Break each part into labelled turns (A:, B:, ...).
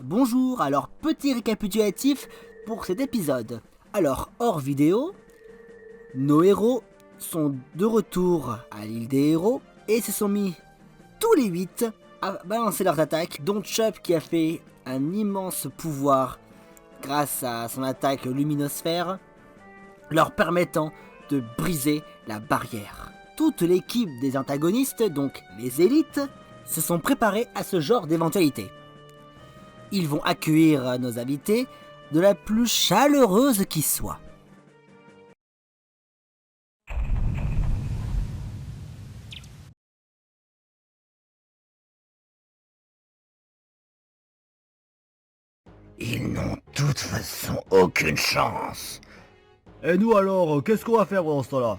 A: Bonjour, alors petit récapitulatif pour cet épisode. Alors, hors vidéo, nos héros sont de retour à l'île des héros et se sont mis tous les 8 à balancer leurs attaques, dont Chup qui a fait un immense pouvoir grâce à son attaque luminosphère, leur permettant de briser la barrière. Toute l'équipe des antagonistes, donc les élites, se sont préparés à ce genre d'éventualité. Ils vont accueillir nos invités de la plus chaleureuse qui soit.
B: Ils n'ont de toute façon aucune chance.
C: Et nous alors, qu'est-ce qu'on va faire pendant ce temps-là?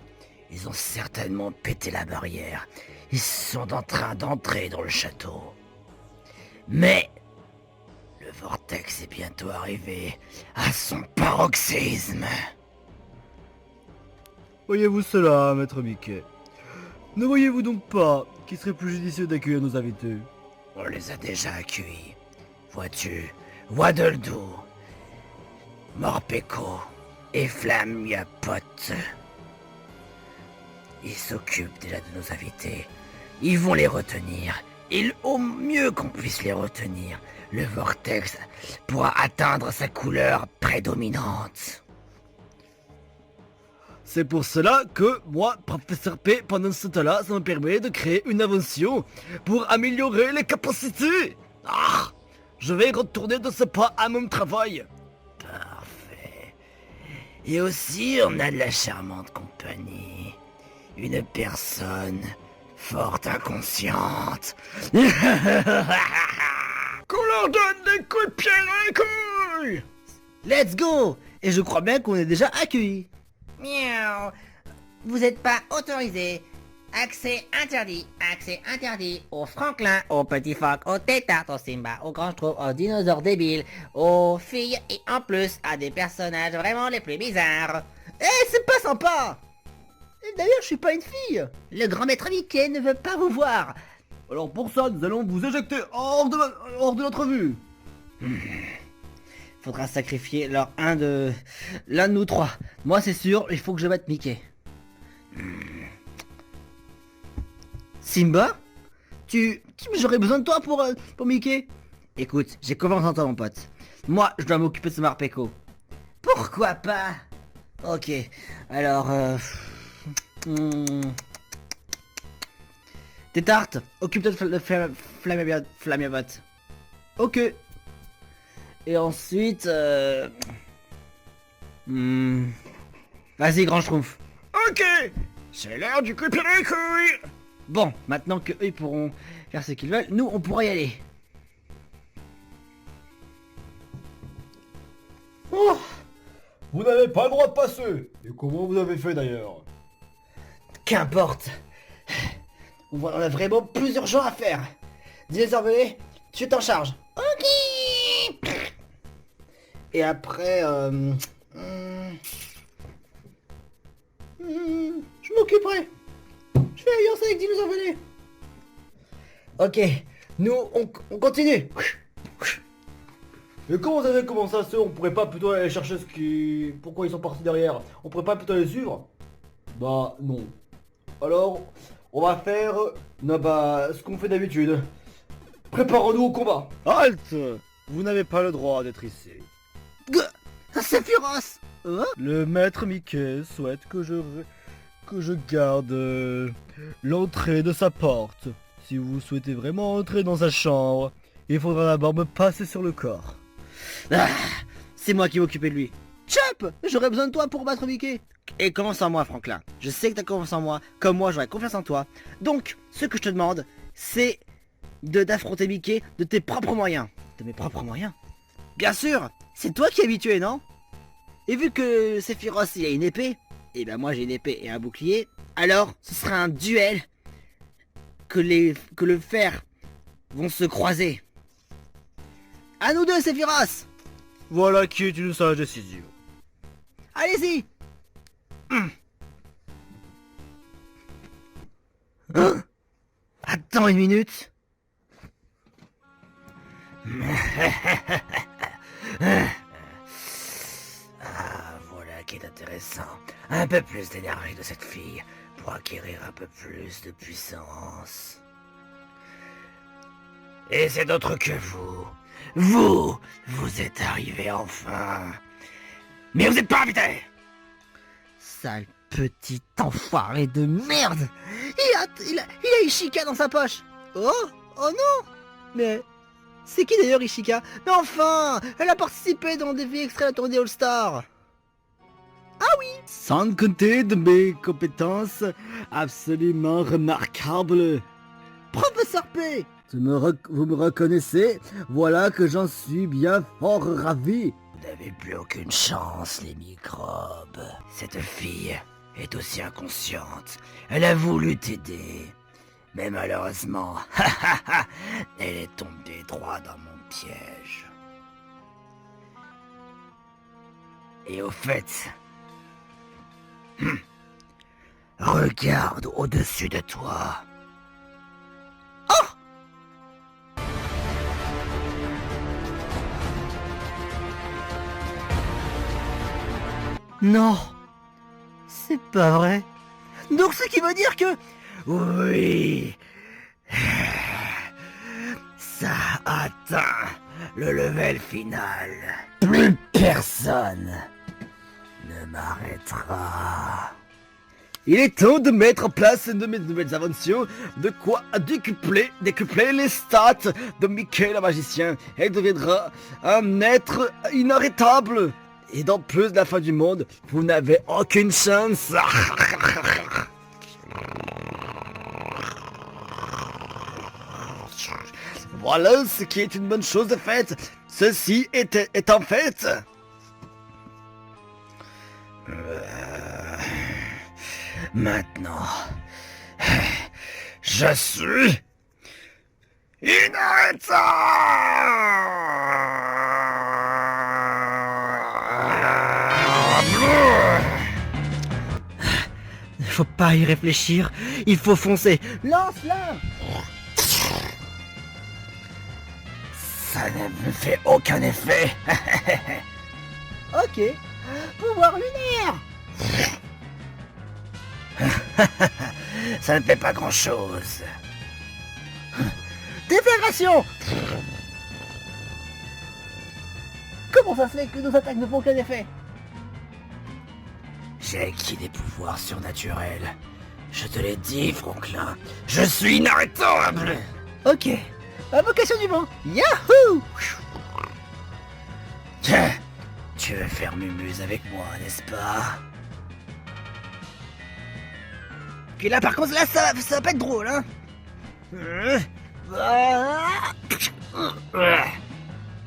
B: Ils ont certainement pété la barrière. Ils sont en train d'entrer dans le château. Mais le vortex est bientôt arrivé à son paroxysme.
C: Voyez-vous cela, maître Mickey? Ne voyez-vous donc pas qu'il serait plus judicieux d'accueillir nos invités?
B: On les a déjà accueillis. Vois-tu, Waddledoo, Morpeko et Flammiapot. Ils s'occupent déjà de nos invités. Ils vont les retenir. Au mieux qu'on puisse les retenir, le vortex pourra atteindre sa couleur prédominante.
C: C'est pour cela que moi, professeur P, pendant ce temps-là, ça me permet de créer une invention pour améliorer les capacités. Ah, je vais retourner de ce pas à mon travail.
B: Parfait. Et aussi, on a de la charmante compagnie. Une personne fort inconsciente. Qu'on leur donne des coups de pied dans les couilles.
A: Let's go! Et je crois bien qu'on est déjà accueillis.
D: Miaou. Vous n'êtes pas autorisé. Accès interdit aux Franklin, aux petits phoques, aux tétards, aux Simba, aux grands chevaux, aux dinosaures débiles, aux filles et en plus à des personnages vraiment les plus bizarres.
A: Eh, c'est pas sympa! Et d'ailleurs, je suis pas une fille. Le grand maître Mickey ne veut pas vous voir.
C: Alors pour ça, nous allons vous éjecter hors de notre vue.
A: Faudra sacrifier l'un de nous trois. Moi, c'est sûr, il faut que je batte Mickey. Simba, j'aurais besoin de toi pour Mickey. Écoute, j'ai confiance en toi, mon pote. Moi, je dois m'occuper de ce Marpeco. Pourquoi pas? Ok, alors... Tétart, occupe-toi de Flammiabot. Ok. Et ensuite... Vas-y, grand schtroumpf.
B: Ok, c'est l'heure du coup de pied dans les couilles.
A: Bon, maintenant que eux ils pourront faire ce qu'ils veulent, nous on pourra y aller.
C: Oh, vous n'avez pas le droit de passer. Et comment vous avez fait d'ailleurs?
A: Qu'importe. On a vraiment plusieurs gens à faire. Dinosaure, tu t'en charges.
D: Ok.
A: Et après, je m'occuperai. Je fais alliance avec Dinosaure Venez. Ok, nous on continue.
C: Et comment vous avez commencé à se... On pourrait pas plutôt aller chercher pourquoi ils sont partis derrière? On pourrait pas plutôt les suivre? Bah non. Alors, on va faire... Non bah, ce qu'on fait d'habitude. Préparons-nous au combat. Halte! Vous n'avez pas le droit d'être ici.
A: C'est féroce. Hein?
C: Le maître Mickey souhaite que je garde l'entrée de sa porte. Si vous souhaitez vraiment entrer dans sa chambre, il faudra d'abord me passer sur le corps.
A: Ah, c'est moi qui m'occupais de lui. Chop, j'aurais besoin de toi pour battre Mickey. Et confiance en moi, Franklin. Je sais que t'as confiance en moi, comme moi j'aurais confiance en toi. Donc, ce que je te demande, c'est d'affronter Mickey de tes propres moyens. De mes propres moyens? Bien sûr, c'est toi qui es habitué, non? Et vu que Sephiroth il a une épée, et ben moi j'ai une épée et un bouclier, alors ce sera un duel que le fer vont se croiser. À nous deux, Sephiroth!
C: Voilà qui est une sage décision.
A: Allez-y! Hein? Attends une minute.
B: Ah, voilà qui est intéressant. Un peu plus d'énergie de cette fille pour acquérir un peu plus de puissance. Et c'est d'autre que vous. Vous êtes arrivé enfin. Mais vous êtes pas invité.
A: Sale petit enfoiré de merde. Il a Ishika dans sa poche. Oh non. Mais c'est qui d'ailleurs Ishika? Mais enfin, elle a participé dans des vies extraits de la tournée All-Star. Ah oui. Sans compter de mes compétences absolument remarquables. Professeur P, vous me reconnaissez? Voilà que j'en suis bien fort ravi.
B: Vous n'avez plus aucune chance, les microbes. Cette fille est aussi inconsciente. Elle a voulu t'aider. Mais malheureusement, elle est tombée droit dans mon piège. Et au fait, regarde au-dessus de toi.
A: Non, c'est pas vrai. Donc ce qui veut dire que...
B: Oui. Ça atteint le level final. Plus personne ne m'arrêtera.
A: Il est temps de mettre en place une de mes nouvelles inventions, de quoi décupler les stats de Mickey le magicien, et deviendra un être inarrêtable. Et dans plus de la fin du monde, vous n'avez aucune chance. Voilà ce qui est une bonne chose de fait. Ceci est en fait.
B: Maintenant, je suis inarrêtable.
A: Faut pas y réfléchir, il faut foncer. Lance-la.
B: Ça ne me fait aucun effet.
A: Ok, pouvoir lunaire.
B: Ça ne fait pas grand-chose.
A: Déflagration. Comment ça se fait que nos attaques ne font aucun effet?
B: J'ai acquis des pouvoirs surnaturels. Je te l'ai dit, Franklin. Je suis inarrêtable.
A: Ok, invocation du vent. Yahoo.
B: Tiens, tu veux faire mumuse avec moi, n'est-ce pas?
A: Ok, là par contre, là ça va pas être drôle, hein.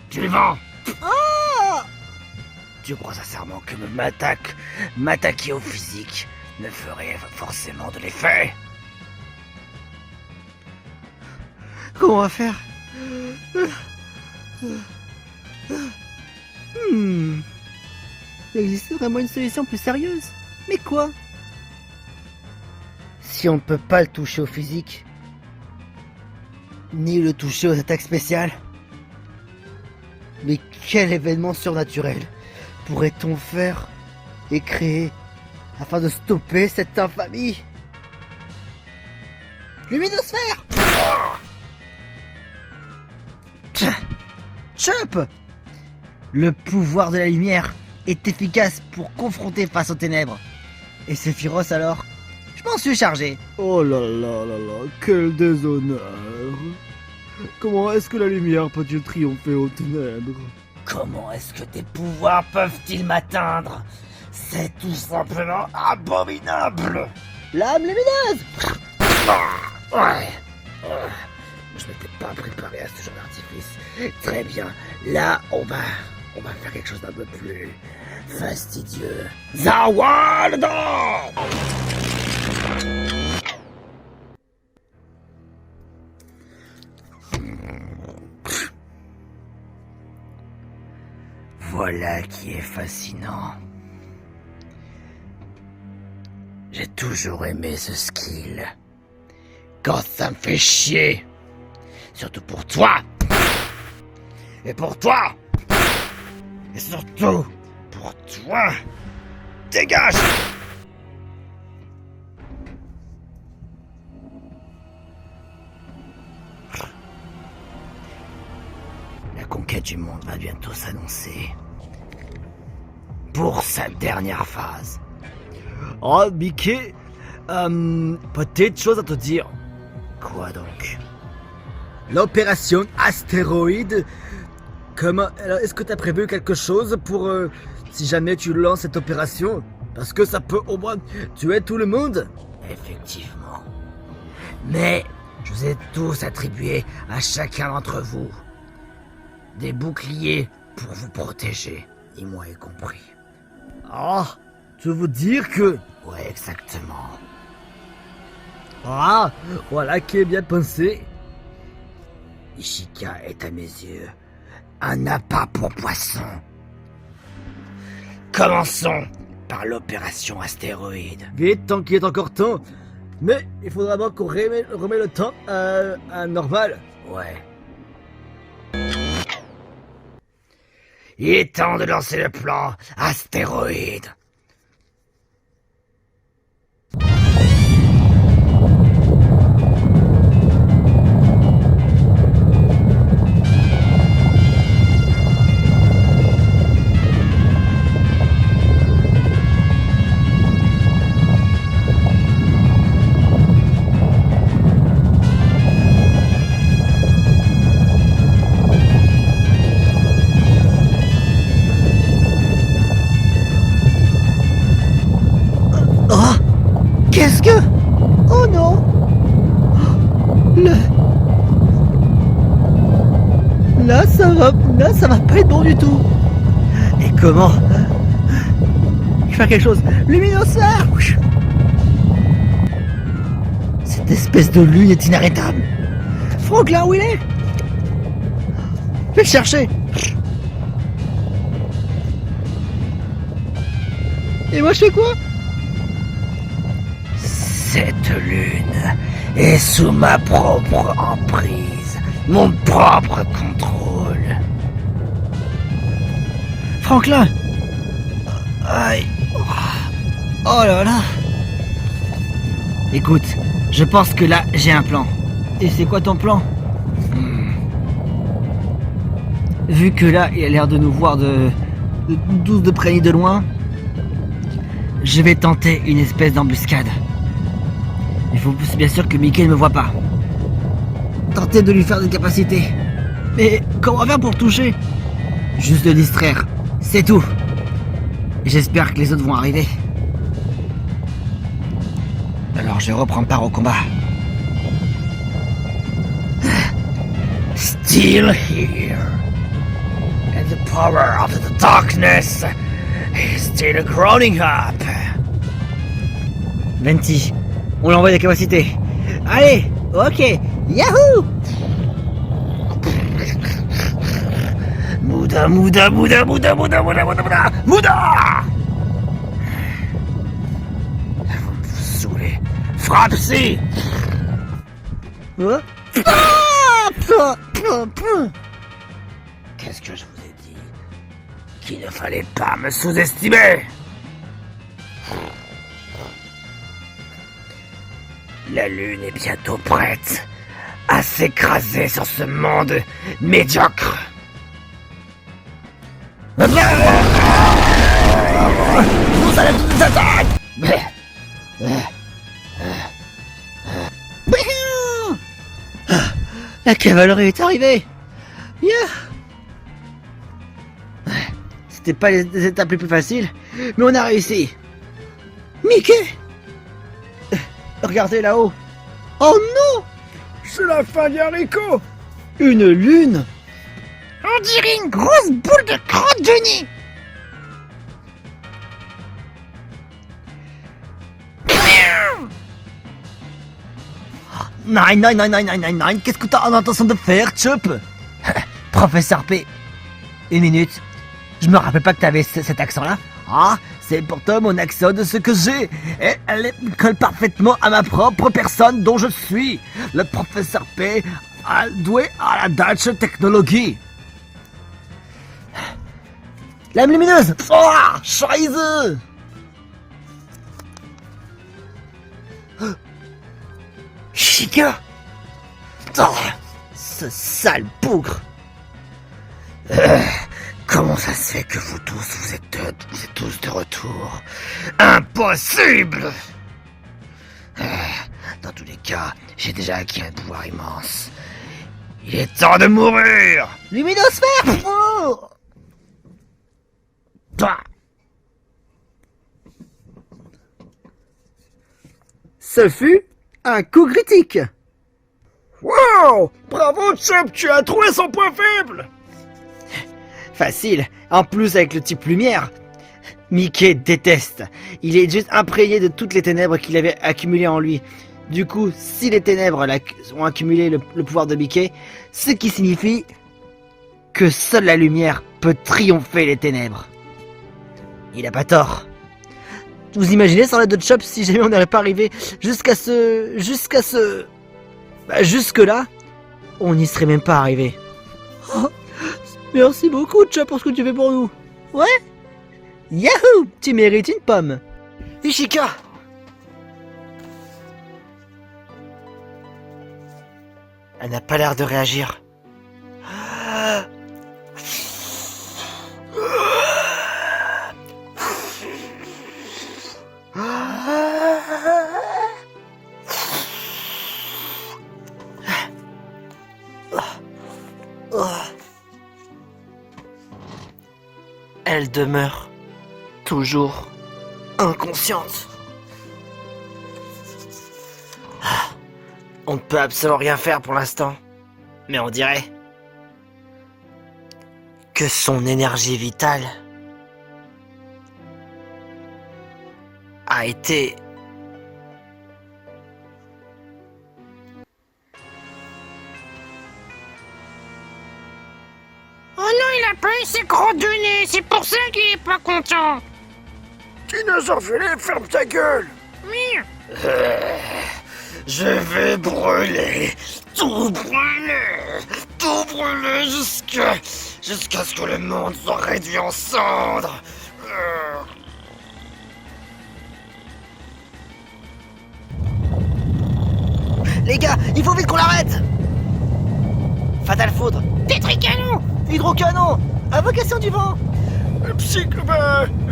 B: Tu le vends.
A: Oh.
B: Tu crois sincèrement que m'attaquer au physique ne ferait forcément de l'effet?
A: Comment on va faire? Il existe vraiment une solution plus sérieuse. Mais quoi? Si on ne peut pas le toucher au physique, ni le toucher aux attaques spéciales, mais quel événement surnaturel pourrait-on faire et créer afin de stopper cette infamie? Luminosphère! Chop! Le pouvoir de la lumière est efficace pour confronter face aux ténèbres. Et Sephiroth alors? Je m'en suis chargé. Oh là là là là, quel déshonneur. Comment est-ce que la lumière peut-il triompher aux ténèbres?
B: Comment est-ce que tes pouvoirs peuvent-ils m'atteindre? C'est tout simplement abominable.
A: L'âme lumineuse!
B: Ouais. Je m'étais pas préparé à ce genre d'artifice. Très bien. Là, on va faire quelque chose d'un peu plus fastidieux. Zawaldo! Voilà qui est fascinant. J'ai toujours aimé ce skill. Quand ça me fait chier. Surtout pour toi. Et pour toi, et surtout pour toi, dégage! La conquête du monde va bientôt s'annoncer. Pour sa dernière phase.
A: Oh, Mickey, peut-être chose à te dire.
B: Quoi donc?
A: L'opération Astéroïde. Comment... Alors, est-ce que t'as prévu quelque chose pour... si jamais tu lances cette opération? Parce que ça peut au moins tuer tout le monde.
B: Effectivement. Mais je vous ai tous attribué à chacun d'entre vous des boucliers pour vous protéger, et moi y compris.
A: Ah, tu veux dire que...
B: Ouais, exactement.
A: Ah, voilà qui est bien pensé.
B: Ishika est à mes yeux un appât pour poisson. Commençons par l'opération Astéroïde.
A: Vite, tant qu'il est encore temps. Mais il faudra d'abord qu'on remet le temps à normal.
B: Ouais. Il est temps de lancer le plan Astéroïde.
A: Qu'est-ce que... Oh non. Là, ça va pas être bon du tout. Et comment... Je vais faire quelque chose. Luminosphère. Cette espèce de lune est inarrêtable. Franklin, où il est? Je vais le chercher. Et moi, je fais quoi?
B: Cette lune est sous ma propre emprise, mon propre contrôle.
A: Franklin. Aïe. Oh là là. Écoute, je pense que là, j'ai un plan. Et c'est quoi ton plan? Vu que là, il a l'air de nous voir de près ni de loin, je vais tenter une espèce d'embuscade. Il faut bien sûr que Mickey ne me voit pas. Tenter de lui faire des capacités. Mais comment faire pour toucher? Juste le distraire, c'est tout. J'espère que les autres vont arriver. Alors je reprends part au combat.
B: Still here. And the power of the darkness is still growing up.
A: Venti, on lui envoie des capacités. Allez, ok, yahoo!
B: Mouda, Mouda, Mouda, Mouda, Mouda, Mouda, Mouda, Mouda, Mouda! Vous saoulez. Frappe-ci!
A: Hein?
B: Qu'est-ce que je vous ai dit? Qu'il ne fallait pas me sous-estimer! La lune est bientôt prête à s'écraser sur ce monde médiocre. Nous allons nous attaquer!
A: La cavalerie est arrivée. Yeah. C'était pas les étapes les plus faciles, mais on a réussi. Mickey, regardez là-haut. Oh non, c'est la fin des haricots. Une lune.
D: On dirait une grosse boule de crotte de nez.
A: Nine, qu'est-ce que t'as en intention de faire, Chup? Professeur P, une minute. Je me rappelle pas que t'avais cet accent-là. Ah, c'est pourtant mon accent de ce que j'ai. Et elle colle parfaitement à ma propre personne dont je suis. Le professeur P, doué à la Dutch technologie. Lame lumineuse. Oh, Scheiße.
B: Chica! Oh, ce sale bougre! Comment ça se fait que vous êtes tous de retour? Impossible! Dans tous les cas, j'ai déjà acquis un pouvoir immense. Il est temps de mourir!
A: Luminosphère. Oh.
B: Bah.
A: Ce fut un coup critique.
B: Wow! Bravo, Chop, tu as trouvé son point faible!
A: Facile. En plus avec le type lumière. Mickey déteste. Il est juste imprégné de toutes les ténèbres qu'il avait accumulées en lui. Du coup, si les ténèbres ont accumulé le pouvoir de Mickey, ce qui signifie que seule la lumière peut triompher les ténèbres. Il a pas tort. Vous imaginez sans l'aide de Chop si jamais on n'aurait pas arrivé jusque là, on n'y serait même pas arrivé. Oh, merci beaucoup Chop pour ce que tu fais pour nous. Ouais. Yahoo! Tu mérites une pomme. Ishika. Elle n'a pas l'air de réagir. Elle demeure toujours inconsciente. On ne peut absolument rien faire pour l'instant, mais on dirait que son énergie vitale a été...
E: Oh non, il a pas eu ses gros deux nez, c'est pour ça qu'il est pas content.
B: Dinosaure gelé, ferme ta gueule!
E: Oui.
B: Je vais brûler, tout brûler jusqu'à ce que le monde soit réduit en cendres.
A: Les gars, il faut vite qu'on l'arrête. Fatal Foudre.
E: Tétricanon.
A: Hydrocanon. Invocation du vent.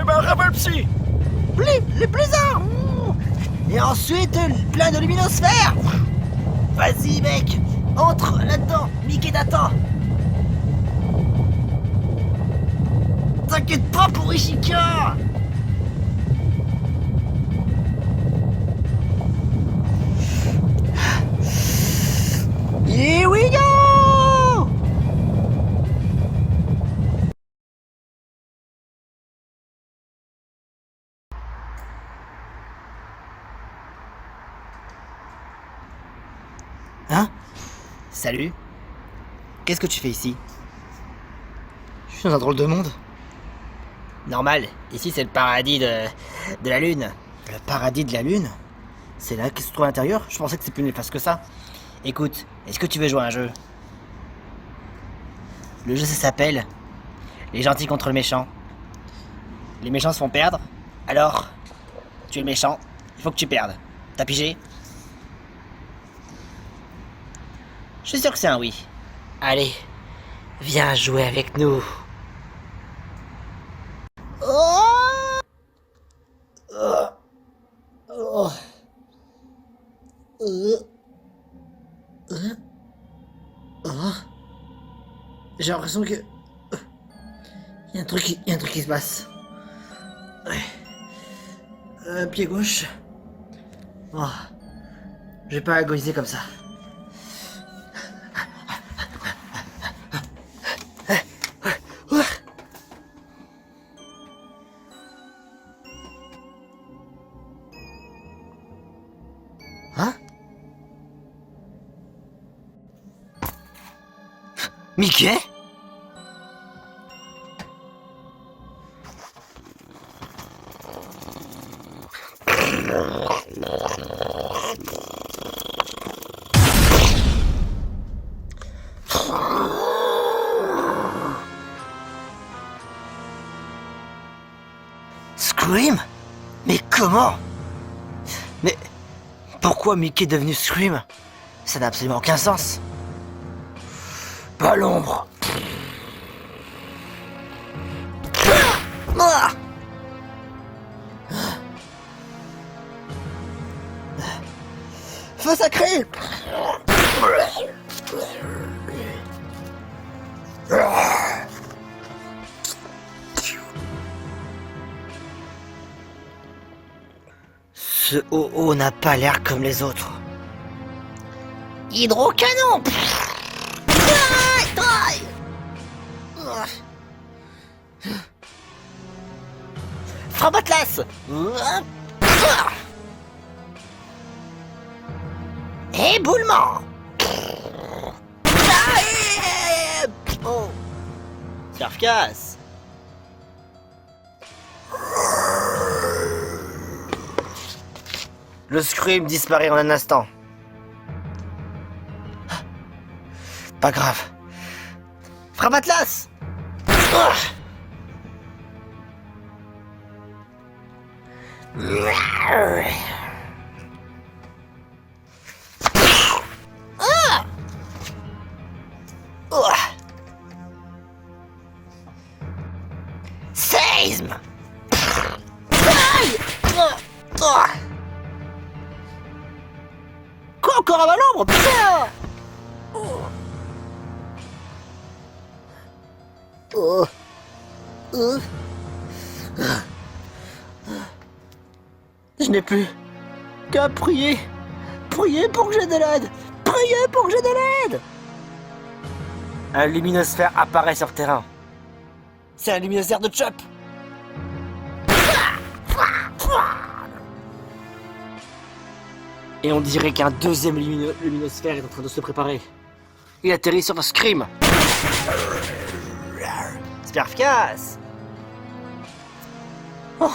B: Raval psy.
A: Les blizzards. Et ensuite, plein de luminosphère. Vas-y mec, entre là-dedans, Mickey t'attend. T'inquiète pas pour Ishika. Here we go. Hein? Salut. Qu'est-ce que tu fais ici? Je suis dans un drôle de monde. Normal, ici c'est le paradis de la Lune. Le paradis de la Lune? C'est là qu'il se trouve à l'intérieur? Je pensais que c'est plus néfaste que ça. Écoute, est-ce que tu veux jouer à un jeu? Le jeu ça s'appelle Les gentils contre le méchant. Les méchants se font perdre, alors tu es le méchant, il faut que tu perdes. T'as pigé? Je suis sûr que c'est un oui. Allez, viens jouer avec nous. J'ai l'impression que... Il y a un truc qui se passe. Ouais. Pied gauche. Oh. Je vais pas agoniser comme ça. Hein? Mickey?
B: Scream? Mais comment? Mais pourquoi Mickey est devenu Scream? Ça n'a absolument aucun sens. Pas l'ombre. Ah! Feu sacré! Ce OO n'a pas l'air comme les autres. Hydrocanon! Frappe Atlas! Éboulement! Oh! Surcasse! Le Scream disparaît en un instant. Pas grave. Frappe Atlas! Séisme! Quoi, encore un l'ombre? Putain! Je n'ai plus qu'à prier. Prier pour que j'ai de l'aide. Prier pour que j'ai de l'aide. Un luminosphère apparaît sur le terrain. C'est un luminosphère de Chop. Et on dirait qu'un deuxième luminosphère est en train de se préparer. Il atterrit sur le Scream. C'est efficace. Oh,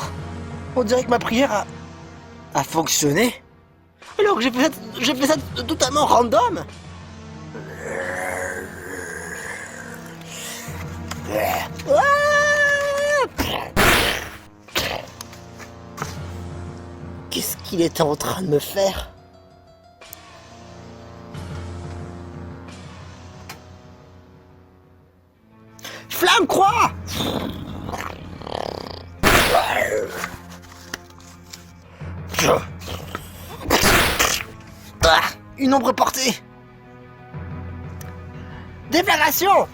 B: on dirait que ma prière a fonctionné. Alors que j'ai fait ça totalement random. Qu'est-ce qu'il était en train de me faire? Flamme croix! Une ombre portée! Déflagration!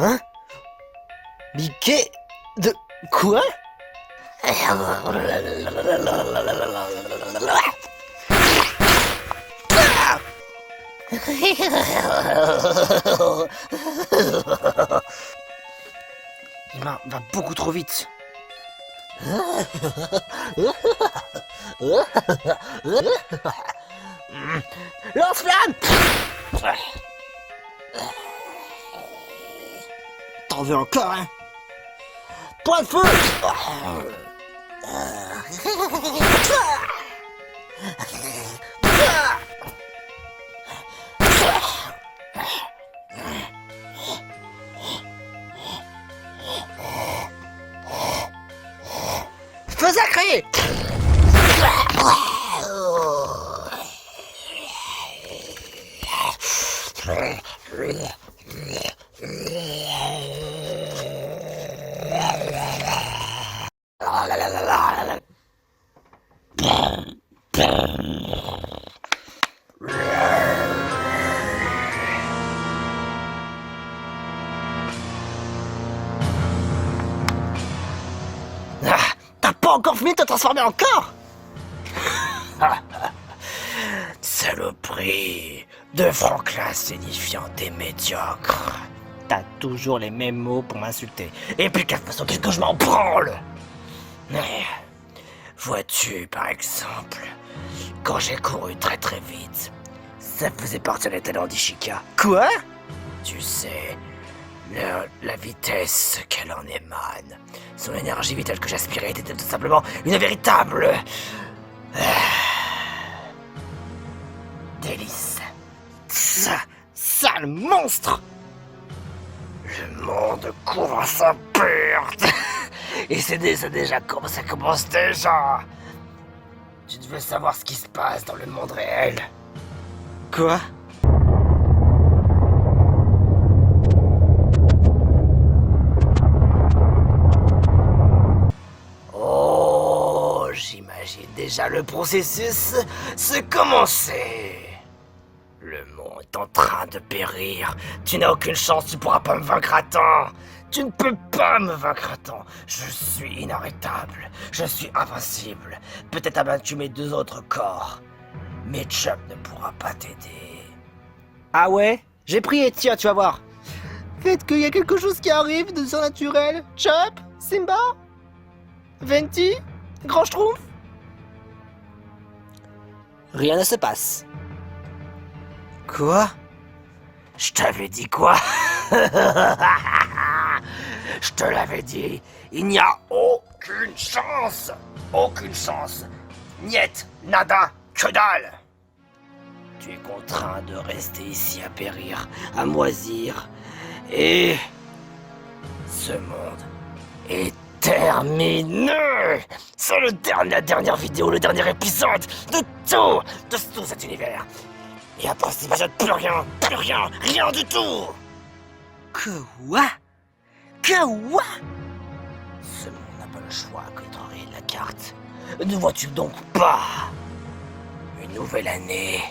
B: Hein? Mickey? De quoi? Il va beaucoup trop vite. Lance-flamme! T'en veux encore, hein? Point de feu! Feu sacré! T'as pas encore fini de te transformer encore? Saloperie de Franklin signifiant des médiocres. T'as toujours les mêmes mots pour m'insulter. Et puis, de toute façon, qu'est-ce que je m'en branle? Mais, vois-tu, par exemple, quand j'ai couru très très vite, ça faisait partie des talents d'Ishika. Quoi? Tu sais, la vitesse qu'elle en émane, son énergie vitale que j'aspirais était tout simplement une véritable... délice. Sale monstre! Le monde court à sa perte. Et c'est déjà comme ça commence déjà. Tu devais savoir ce qui se passe dans le monde réel. Quoi? Oh, j'imagine déjà le processus se commencer. Le monde est en train de périr. Tu n'as aucune chance, tu pourras pas me vaincre à temps. Tu ne peux pas me vaincre à temps. Je suis inarrêtable. Je suis invincible. Peut-être abattu mes 2 autres corps. Mais Chop ne pourra pas t'aider. Ah ouais? J'ai prié, tiens, tu vas voir. Peut-être qu'il y a quelque chose qui arrive de surnaturel. Chop? Simba? Venti? Grand Schtroumpf? Rien ne se passe. Quoi? Je t'avais dit quoi? Je te l'avais dit, il n'y a aucune chance. Aucune chance. Niet, nada, que dalle. Tu es contraint de rester ici à périr, à moisir. Et... ce monde est terminé. C'est la dernière vidéo, le dernier épisode de tout cet univers. Et après cet épisode, plus rien, rien du tout. Quoi? Ce monde n'a pas le choix que de rayer la carte. Ne vois-tu donc pas? Une nouvelle année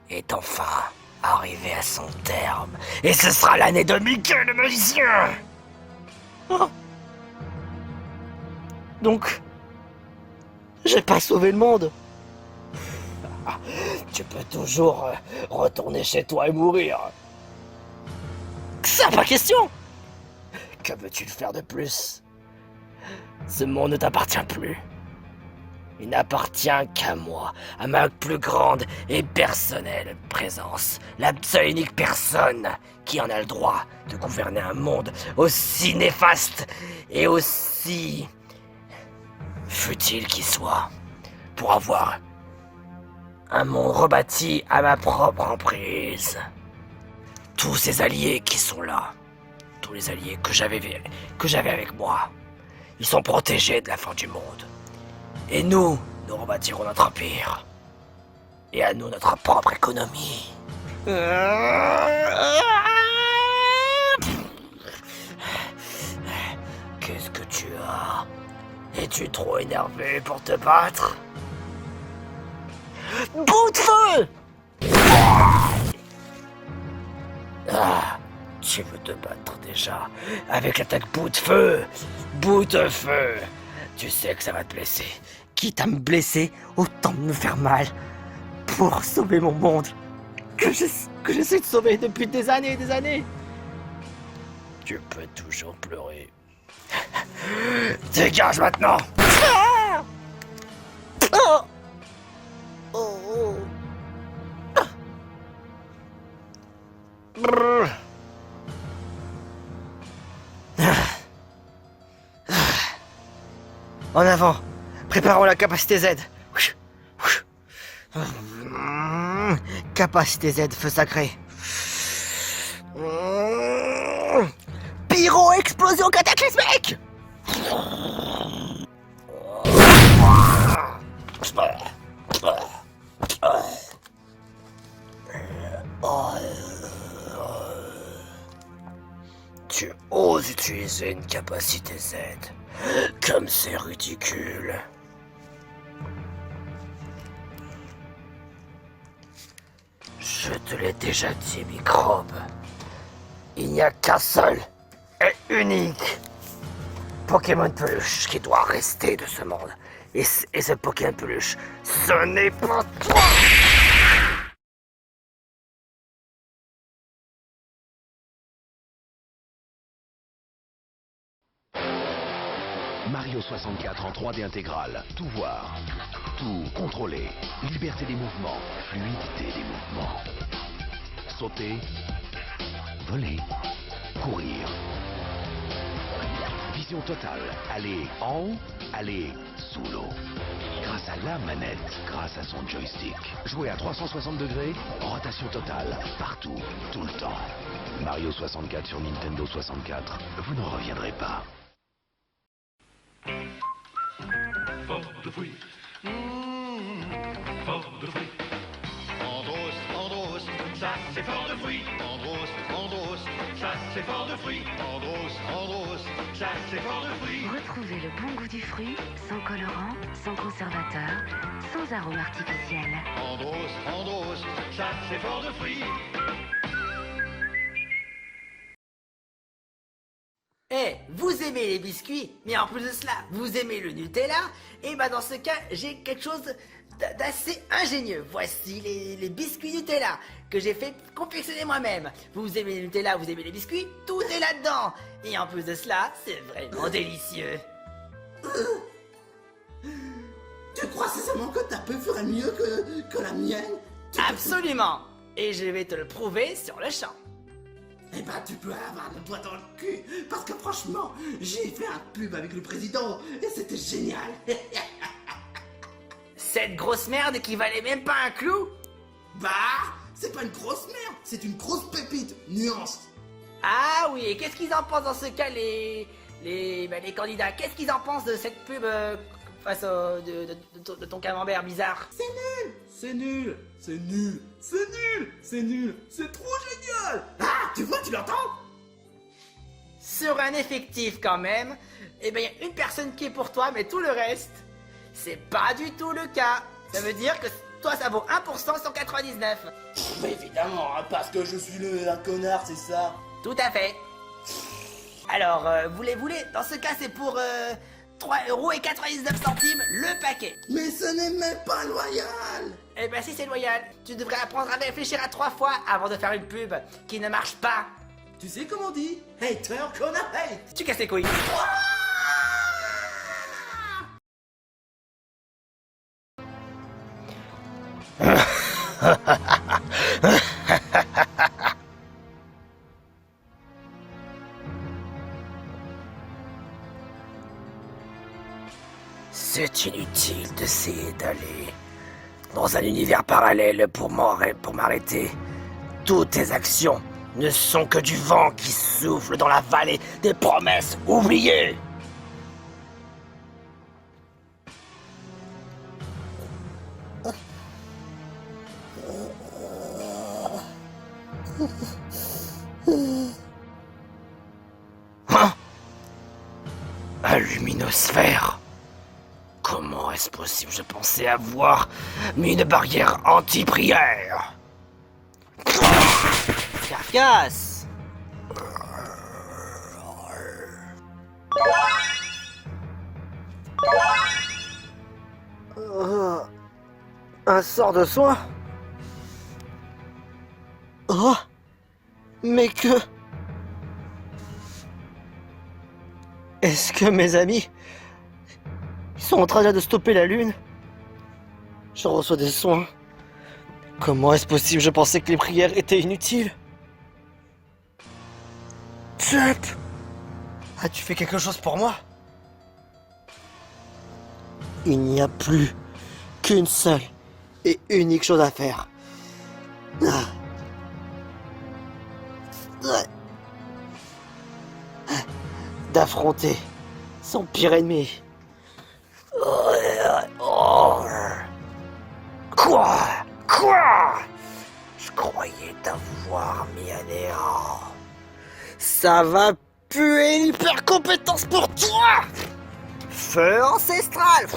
B: est enfin arrivée à son terme. Et ce sera l'année de Mickey le magicien. Oh. Donc, j'ai pas sauvé le monde. Tu peux toujours retourner chez toi et mourir. Ça, pas question. Que veux-tu faire de plus? Ce monde ne t'appartient plus. Il n'appartient qu'à moi, à ma plus grande et personnelle présence. La seule unique personne qui en a le droit de gouverner un monde aussi néfaste et aussi futile qu'il soit, pour avoir un monde rebâti à ma propre emprise. Tous ces alliés qui sont là, tous les alliés que j'avais avec moi, ils sont protégés de la fin du monde. Et nous rebâtirons notre empire. Et à nous notre propre économie. Qu'est-ce que tu as? Es-tu trop énervé pour te battre? Bout de feu! Ah, tu veux te battre déjà avec l'attaque bout de feu? Bout de feu! Tu sais que ça va te blesser. Quitte à me blesser, autant me faire mal pour sauver mon monde que j'essaie de sauver depuis des années et des années. Tu peux toujours pleurer. Dégage maintenant! Ah! Oh! Oh! Brrr. En avant, préparons la capacité Z. Capacité Z, feu sacré. Pyro explosion cataclysmique. Tu oses utiliser une capacité Z. Comme c'est ridicule. Je te l'ai déjà dit, microbe. Il n'y a qu'un seul et unique Pokémon peluche qui doit rester de ce monde. Et ce Pokémon peluche, ce n'est pas toi!
F: Mario 64 en 3D intégrale. Tout voir, tout contrôler. Liberté des mouvements, fluidité des mouvements. Sauter, voler, courir. Vision totale. Aller en haut, aller sous l'eau. Grâce à la manette, grâce à son joystick. Jouer à 360 degrés, rotation totale, partout, tout le temps. Mario 64 sur Nintendo 64, vous n'en reviendrez pas.
G: Fort de fruits. Fort de fruits. Andros, Andros, ça c'est fort de fruits. Andros, Andros, ça c'est fort de fruits. Andros, Andros, ça c'est fort de fruits.
H: Retrouvez le bon goût du fruit, sans colorant, sans conservateur, sans arôme artificiel.
G: Andros, Andros, ça c'est fort de fruits.
B: Eh, vous aimez les biscuits, mais en plus de cela, vous aimez le Nutella. Et bah dans ce cas, j'ai quelque chose d'assez ingénieux. Voici les biscuits Nutella que j'ai fait confectionner moi-même. Vous aimez le Nutella, vous aimez les biscuits, tout est là-dedans. Et en plus de cela, c'est vraiment délicieux.
I: Tu crois sincèrement que ta pub ferait mieux que la mienne?
B: Absolument. Et je vais te le prouver sur le champ.
I: Eh ben tu peux avoir le doigt dans le cul, parce que franchement, j'ai fait un pub avec le président, et c'était génial.
B: Cette grosse merde qui valait même pas un clou.
I: Bah, c'est pas une grosse merde, c'est une grosse pépite, nuance.
B: Ah oui, et qu'est-ce qu'ils en pensent dans ce cas, les candidats? Qu'est-ce qu'ils en pensent de cette pub face de ton camembert bizarre?
I: C'est nul, c'est nul, c'est nul, c'est nul, c'est trop génial. Ah, tu vois, tu l'entends?
B: Sur un effectif quand même, eh ben y a une personne qui est pour toi, mais tout le reste, c'est pas du tout le cas. Ça veut dire que toi ça vaut 1% sur 99.
I: Mais évidemment, hein, parce que je suis un connard, c'est ça.
B: Tout à fait. Alors, vous les voulez? Dans ce cas, c'est pour 3,99€ le paquet.
I: Mais ce n'est même pas loyal.
B: Eh ben si c'est loyal, tu devrais apprendre à réfléchir à 3 fois avant de faire une pub qui ne marche pas.
I: Tu sais comment on dit? Hater gonna hate.
B: Tu casses les couilles. C'est inutile d'essayer d'aller dans un univers parallèle pour m'arrêter. Toutes tes actions ne sont que du vent qui souffle dans la vallée des promesses oubliées. Hein? Un luminosphère? Comment est-ce possible? Je pensais avoir mis une barrière anti-prière. Carcasse! Un sort de soin? Oh! Mais que... Est-ce que mes amis... Ils sont en train de stopper la lune? Je reçois des soins. Comment est-ce possible? Je pensais que les prières étaient inutiles. Chup! As-tu fait quelque chose pour moi? Il n'y a plus qu'une seule et unique chose à faire. Ah. D'affronter son pire ennemi. Quoi? Je croyais t'avoir mis à néant. Ça va puer l'hyper compétence pour toi. Feu ancestral.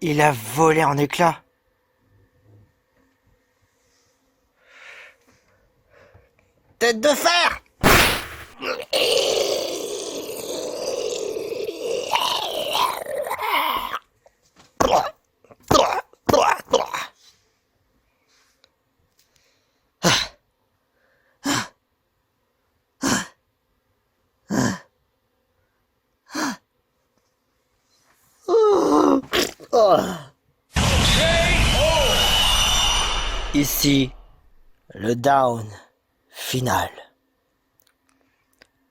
J: Il a volé en éclats. Tête de fer! Ici, le down final.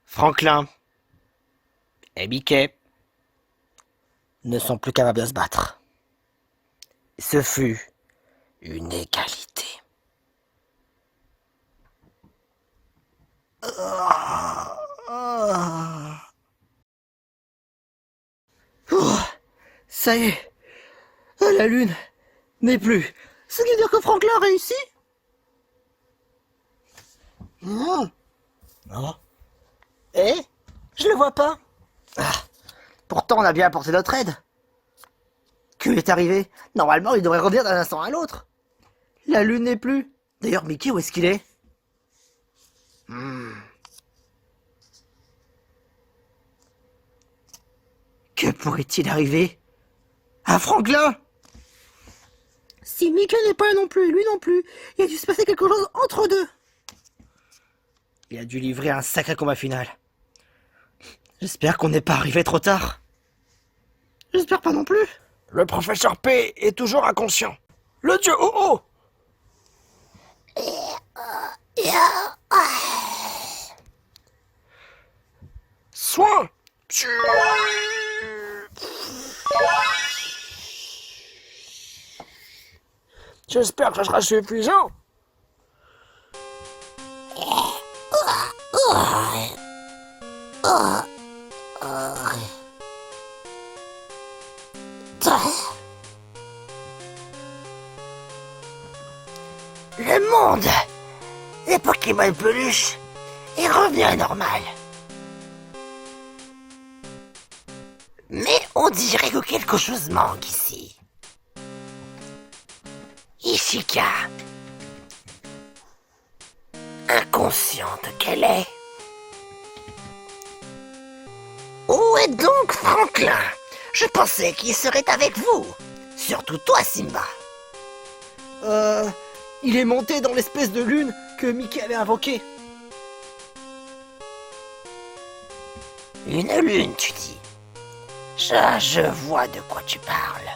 J: Franklin et Mickey ne sont plus capables de se battre. Ce fut une égalité. Ça y est, la lune n'est plus. Ce qui veut dire que Franklin a réussi? Non. Non. Eh? Je le vois pas. Ah, pourtant, on a bien apporté notre aide. Que lui est arrivé? Normalement, il devrait revenir d'un instant à l'autre. La lune n'est plus. D'ailleurs, Mickey, où est-ce qu'il est? Que pourrait-il arriver à Franklin? Si Mickey n'est pas là non plus, lui non plus, il a dû se passer quelque chose entre deux. Il a dû livrer un sacré combat final. J'espère qu'on n'est pas arrivé trop tard. J'espère pas non plus. Le professeur P est toujours inconscient. Le dieu Oh-Oh! Soin! J'espère que ça sera suffisant. Le monde des Pokémon peluches est revenu à normal. Mais on dirait que quelque chose manque ici. Ishika, inconsciente qu'elle est. Où est donc Franklin? Je pensais qu'il serait avec vous. Surtout toi, Simba. Il est monté dans l'espèce de lune que Mickey avait invoquée. Une lune, tu dis? Je vois de quoi tu parles.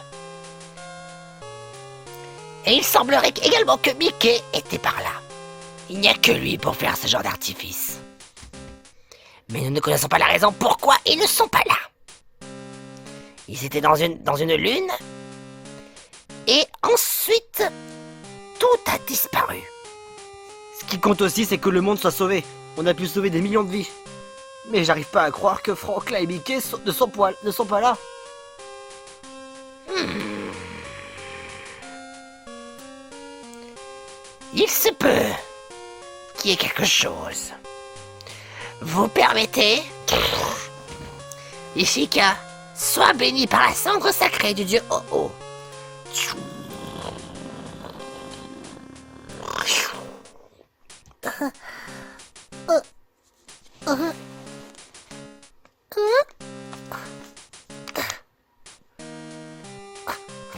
J: Et il semblerait également que Mickey était par là. Il n'y a que lui pour faire ce genre d'artifice. Mais nous ne connaissons pas la raison pourquoi ils ne sont pas là. Ils étaient dans une lune. Et ensuite, tout a disparu. Ce qui compte aussi, c'est que le monde soit sauvé. On a pu sauver des millions de vies. Mais j'arrive pas à croire que Franklin et Mickey ne sont pas là. Il se peut qu'il y ait quelque chose. Vous permettez? Ishika, sois béni par la cendre sacrée du dieu Oh-Oh.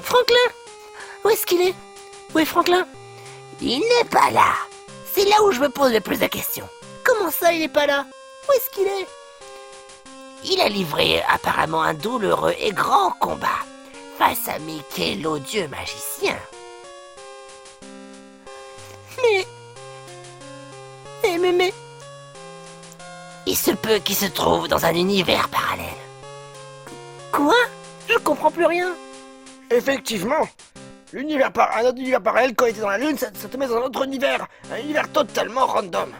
J: Franklin? Où est-ce qu'il est? Où est Franklin? Il n'est pas là. C'est là où je me pose le plus de questions. Comment ça, il n'est pas là? Où est-ce qu'il est? Il a livré apparemment un douloureux et grand combat face à Mickey, l'odieux magicien. Mais... Il se peut qu'il se trouve dans un univers parallèle. Quoi? Je comprends plus rien. Effectivement. Un autre univers parallèle, quand il était dans la lune, ça te met dans un autre univers. Un univers totalement random.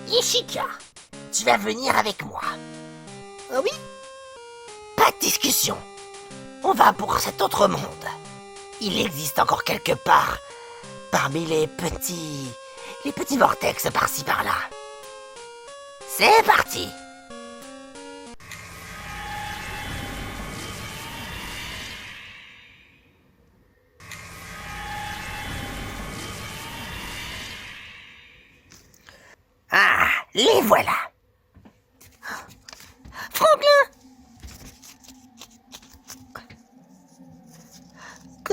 J: Ishika, tu vas venir avec moi. Ah oui? Pas de discussion. On va pour cet autre monde. Il existe encore quelque part, parmi les petits vortex par-ci par-là. C'est parti!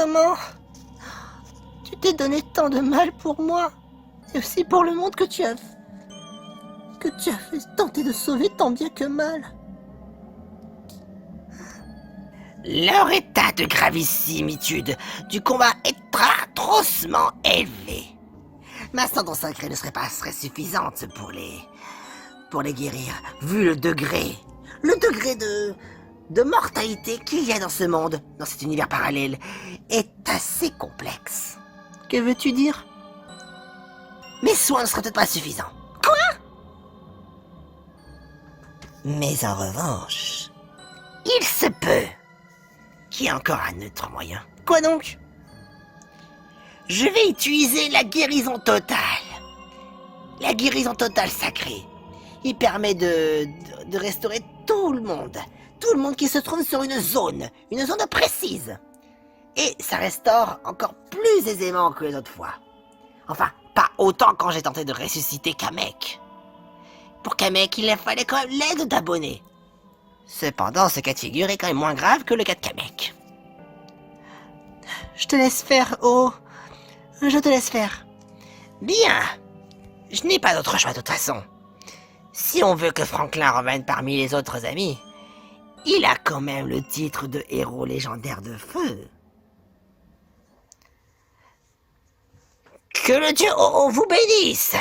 J: Comment? Tu t'es donné tant de mal pour moi, et aussi pour le monde que tu as fait tenter de sauver tant bien que mal.
B: Leur état de gravissimitude du combat est atrocement élevé. Ma ascendance sacrée ne serait suffisante pour les guérir, vu le degré de mortalité qu'il y a dans ce monde, dans cet univers parallèle, est assez complexe.
J: Que veux-tu dire?
B: Mes soins ne seraient peut-être pas suffisants.
J: Quoi?
B: Mais en revanche, il se peut qu'il y ait encore un autre moyen.
J: Quoi donc?
B: Je vais utiliser la guérison totale. La guérison totale sacrée. Il permet de restaurer tout le monde qui se trouve sur une zone précise. Et ça restaure encore plus aisément que les autres fois. Enfin, pas autant quand j'ai tenté de ressusciter Kamek. Pour Kamek, il fallait quand même l'aide d'abonnés. Cependant, ce cas de figure est quand même moins grave que le cas de Kamek.
J: Je te laisse faire, oh. Je te laisse faire.
B: Bien. Je n'ai pas d'autre choix de toute façon. Si on veut que Franklin revienne parmi les autres amis, il a quand même le titre de héros légendaire de feu. Que le dieu Oh vous bénisse.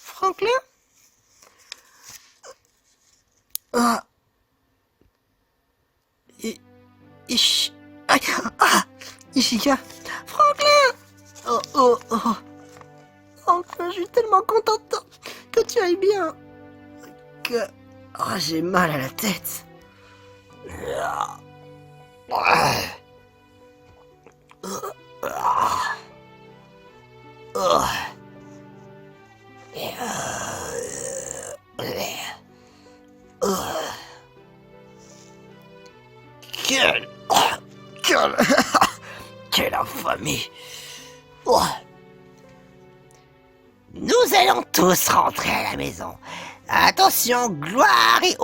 J: Franklin? Ishika. Franklin! Franklin, je suis tellement contente que tu ailles bien.
B: J'ai mal à la tête. Quelle infamie. Nous allons tous rentrer à la maison. Attention, gloire et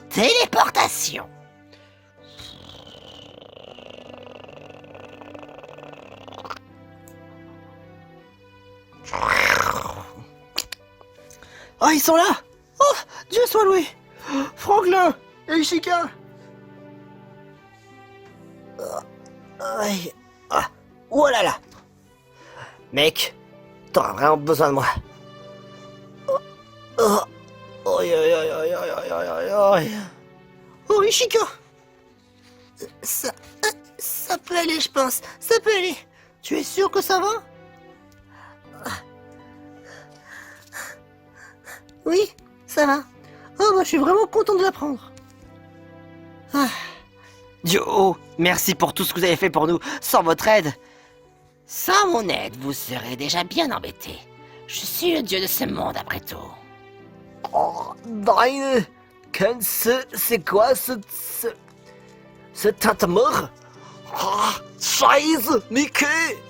B: téléportation.
J: Oh, ils sont là! Oh, Dieu soit loué! Franklin et Ishika!
B: Oh là là! Mec, t'auras vraiment besoin de moi.
J: Oh, Ishika! Ça peut aller, je pense. Ça peut aller. Tu es sûr que ça va? Oui, ça va. Oh, bah, je suis vraiment content de l'apprendre.
B: Dieu, merci pour tout ce que vous avez fait pour nous. Sans votre aide. Sans mon aide, vous serez déjà bien embêtés. Je suis le dieu de ce monde après tout.
J: Oh, Nein! C'est quoi ce tintamour? Oh, Scheiße, Mickey!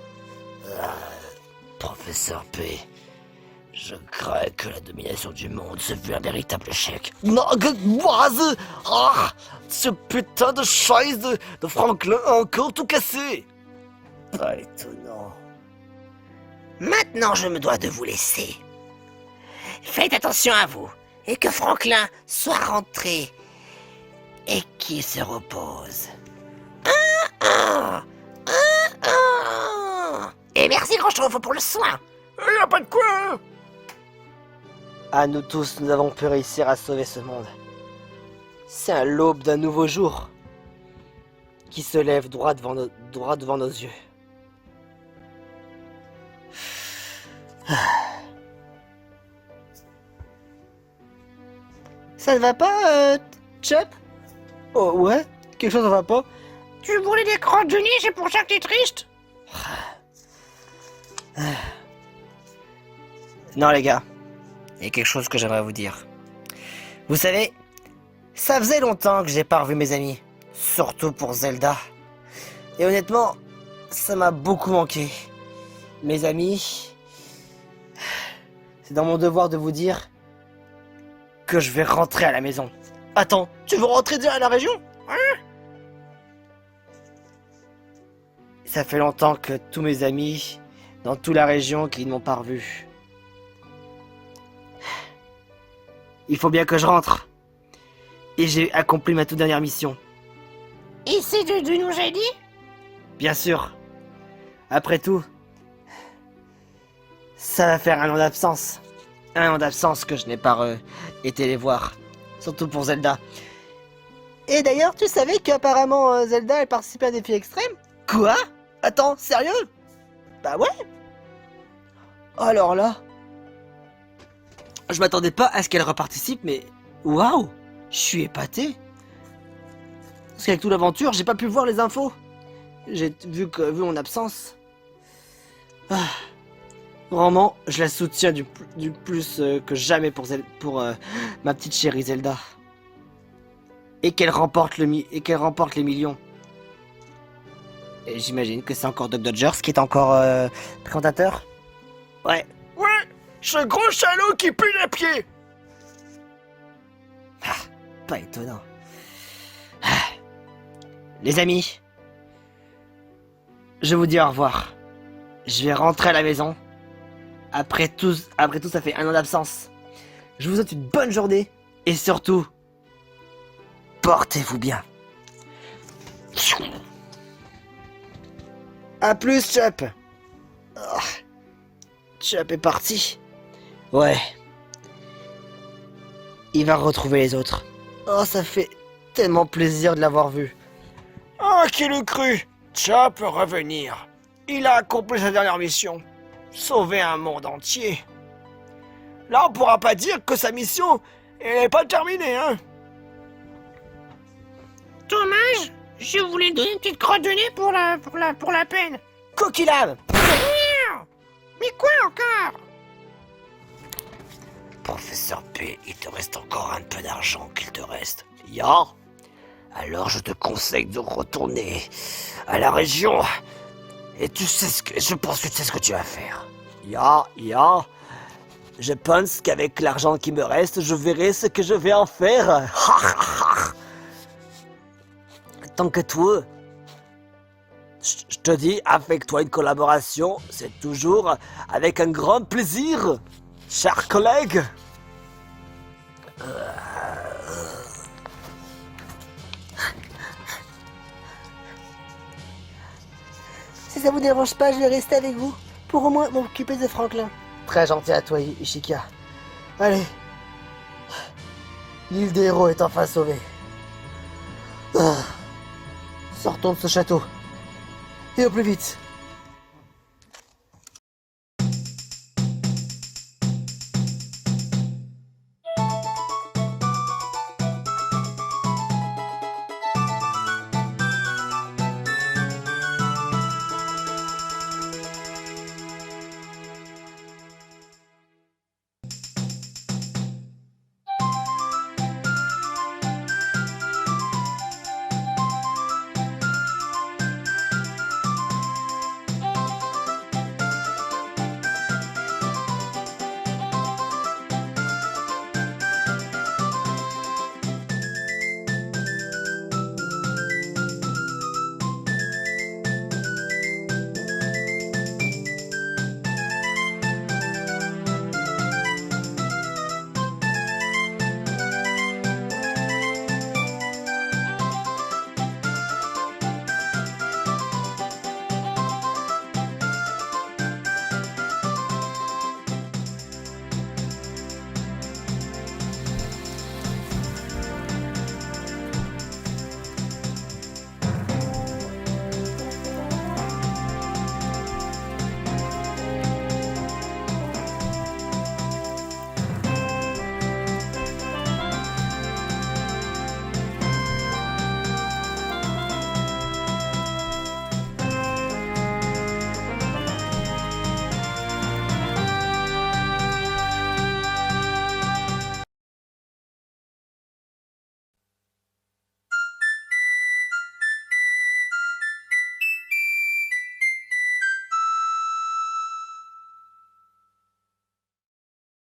B: Professeur P, je crains que la domination du monde se fût un véritable échec.
J: Non, was? Ah, ce putain de Scheiße de Franklin a encore tout cassé!
B: Pas étonnant. Maintenant, je me dois de vous laisser. Faites attention à vous, et que Franklin soit rentré, et qu'il se repose. Et merci Grand Schtroumpf pour le soin.
J: Y a pas de quoi! À nous tous, nous avons pu réussir à sauver ce monde. C'est à l'aube d'un nouveau jour qui se lève droit devant nos yeux. Ça ne va pas, Chop? Oh ouais? Quelque chose ne va pas?
E: Tu voulais des crottes de nez, c'est pour ça que t'es triste?
B: Non les gars, il y a quelque chose que j'aimerais vous dire. Vous savez, ça faisait longtemps que j'ai pas revu mes amis, surtout pour Zelda.
J: Et honnêtement, ça m'a beaucoup manqué. Mes amis, c'est dans mon devoir de vous dire que je vais rentrer à la maison. Attends, tu veux rentrer déjà à la région? Hein? Ça fait longtemps que tous mes amis dans toute la région qui ne m'ont pas revu. Il faut bien que je rentre. Et j'ai accompli ma toute dernière mission.
E: Et c'est de nous aider?
J: Bien sûr. Après tout, ça va faire 1 an d'absence. 1 an d'absence que je n'ai pas été les voir. Surtout pour Zelda. Et d'ailleurs, tu savais qu'apparemment Zelda elle participait à des défis extrêmes? Quoi? Attends, sérieux? Bah ouais. Alors là, je m'attendais pas à ce qu'elle reparticipe, mais waouh, je suis épaté. Parce qu'avec toute l'aventure, j'ai pas pu voir les infos. J'ai vu mon absence. Ah. Vraiment, je la soutiens du plus que jamais pour ma petite chérie Zelda. Et qu'elle remporte les millions. Et j'imagine que c'est encore Doc Dodgers qui est encore présentateur. Ouais.
K: Ouais, ce gros salaud qui pue les pieds.
J: Ah, pas étonnant. Ah. Les amis, je vous dis au revoir. Je vais rentrer à la maison. Après tout, ça fait 1 an d'absence. Je vous souhaite une bonne journée. Et surtout, portez-vous bien. A plus, Chup. Oh, Chup est parti. Ouais. Il va retrouver les autres. Oh, ça fait tellement plaisir de l'avoir vu.
K: Oh, qui l'eût cru? Chup peut revenir. Il a accompli sa dernière mission. Sauver un monde entier. Là, on pourra pas dire que sa mission n'est pas terminée, hein.
E: Dommage, je voulais donner une petite crotte de nez pour la peine.
J: Coquillade.
E: Mais quoi encore?
B: Professeur P, il te reste encore un peu d'argent qu'il te reste. Ya? Alors je te conseille de retourner à la région. Et je pense que tu sais ce que tu vas faire.
J: Ya. Je pense qu'avec l'argent qui me reste, je verrai ce que je vais en faire. Tant que toi, je te dis, avec toi une collaboration, c'est toujours avec un grand plaisir, cher collègue. Si ça vous dérange pas, je vais rester avec vous, pour au moins m'occuper de Franklin. Très gentil à toi, Ishika. Allez. L'île des héros est enfin sauvée. Sortons de ce château. Et au plus vite.